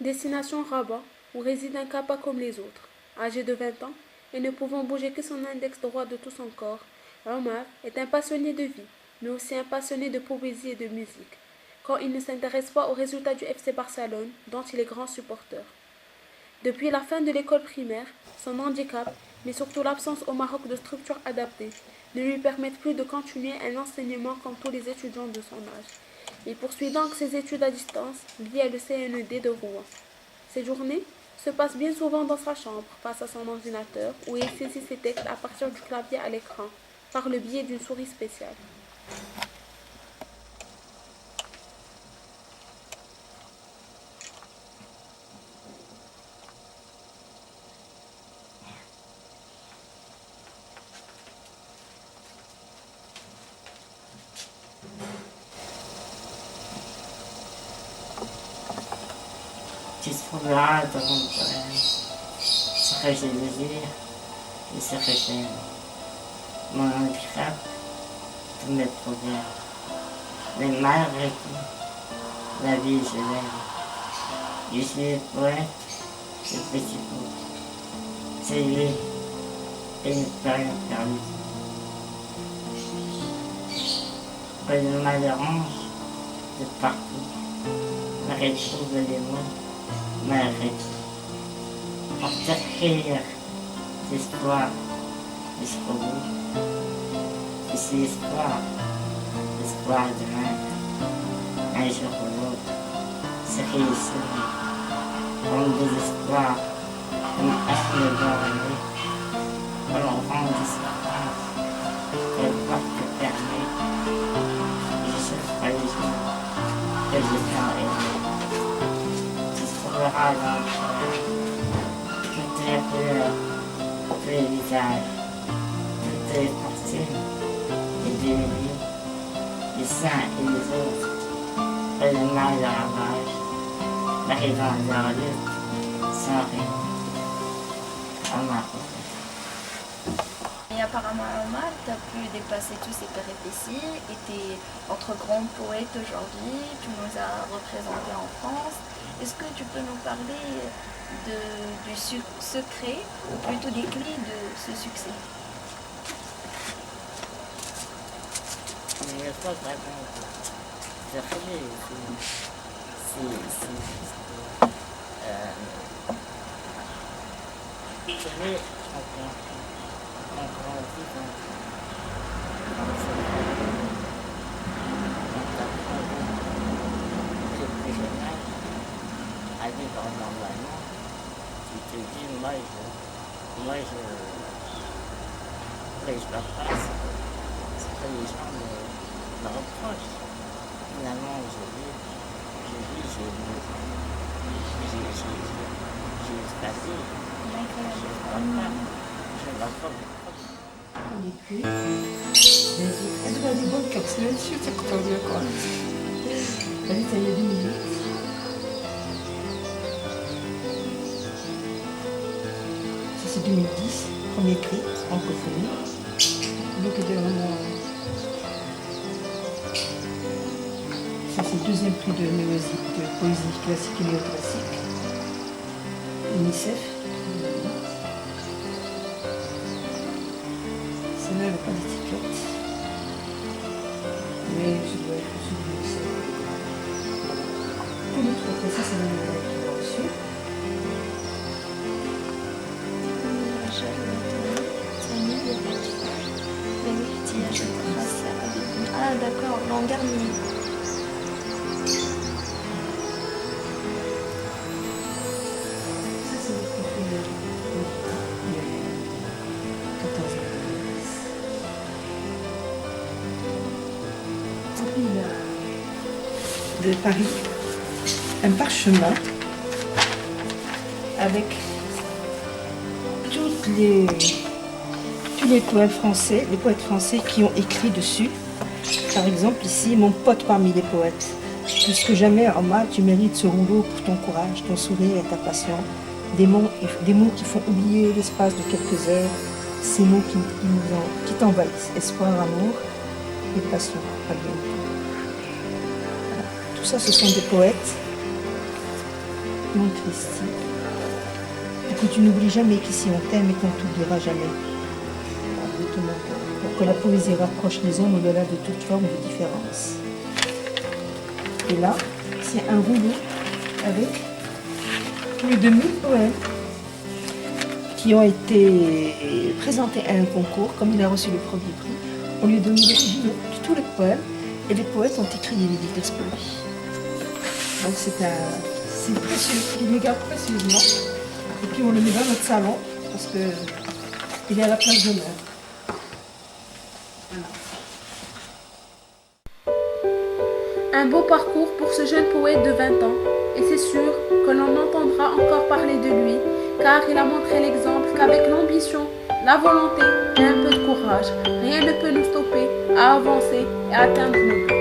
Destination Rabat, où réside un kappa comme les autres. Âgé de 20 ans et ne pouvant bouger que son index droit de tout son corps, Omar est un passionné de vie, mais aussi un passionné de poésie et de musique, quand il ne s'intéresse pas aux résultats du FC Barcelone, dont il est grand supporter. Depuis la fin de l'école primaire, son handicap, mais surtout l'absence au Maroc de structures adaptées, ne lui permettent plus de continuer un enseignement comme tous les étudiants de son âge. Il poursuit donc ses études à distance via le CNED de Rouen. Ses journées se passent bien souvent dans sa chambre, face à son ordinateur, où il saisit ses textes à partir du clavier à l'écran, par le biais d'une souris spéciale. تتفرع سخرت الوزير سخرت mon handicap tous mes problèmes. Mais malgré tout, la vie je l'aime. Je suis le poète, le petit poète. C'est lui et une période perdue. Quand le mal dérange de partout, me retrouve les mots, malgré tout. Pour t'écrire d'espoir jusqu'au bout. Et c'est l'espoir, l'espoir demain, un jour ou l'autre, se réussir, comme désespoir, comme un borné, comme on rend d'espoir, quelle porte fermée, je chercherai les jours que je ferai. Tu trouveras dans le cœur toutes les couleurs, tous les visages, toutes les fortunes. Les saints et les autres, et le mal de ravage, l'arrivant de leur lutte, sans rien, Omar. Et apparemment, Omar, tu as pu dépasser tous ces péripéties, et tu es notre grand poète aujourd'hui, tu nous as représentés en France. Est-ce que tu peux nous parler du secret, ou plutôt des clés de ce succès? Il n'y a pas vraiment de clé, c'est à vivre normalement, tu te dis, moi je la face, c'est que les gens me reprochent. Finalement, j'ai espacé, je ne vois pas. أنا غادي بنكت شو تقدر يقول هذه هي 2008 ça c'est 2010 premier prix francophonie donc ça c'est le deuxième prix de poésie classique et néoclassique UNICEF. Celle-là, elle n'a pas d'étiquette. Mais je dois être reçu du lycée. Tout l'autre, après ça, c'est la médaille qu'il a reçue. Ah d'accord, l'an dernier. Ça, c'est notre prix de 14 ans. De Paris, un parchemin avec tous les poètes français qui ont écrit dessus. Par exemple, ici, mon pote parmi les poètes. Plus que jamais, Omar, tu mérites ce rouleau pour ton courage, ton sourire et ta passion. Des mots qui font oublier l'espace de quelques heures, ces mots qui t'envahissent. Espoir, amour et passion. À bientôt. Tout ça, ce sont des poètes. maintenant, Christy, et que tu n'oublies jamais qu'ici on t'aime et qu'on ne t'oubliera jamais. De tout mon cœur, pour que la poésie rapproche les hommes au-delà de toute forme de différence. Et là, c'est un rouleau avec plus de 1000 poèmes qui ont été présentés à un concours. Comme il a reçu le premier prix, on lui a donné l'original de tous les poèmes et les poètes ont écrit des dédicaces pour lui. Donc c'est précieux, il le garde précieusement et puis on le met dans notre salon parce qu'il est à la place d'honneur. Un beau parcours pour ce jeune poète de 20 ans, et c'est sûr que l'on entendra encore parler de lui, car il a montré l'exemple qu'avec l'ambition, la volonté et un peu de courage, rien ne peut nous stopper à avancer et atteindre nos buts.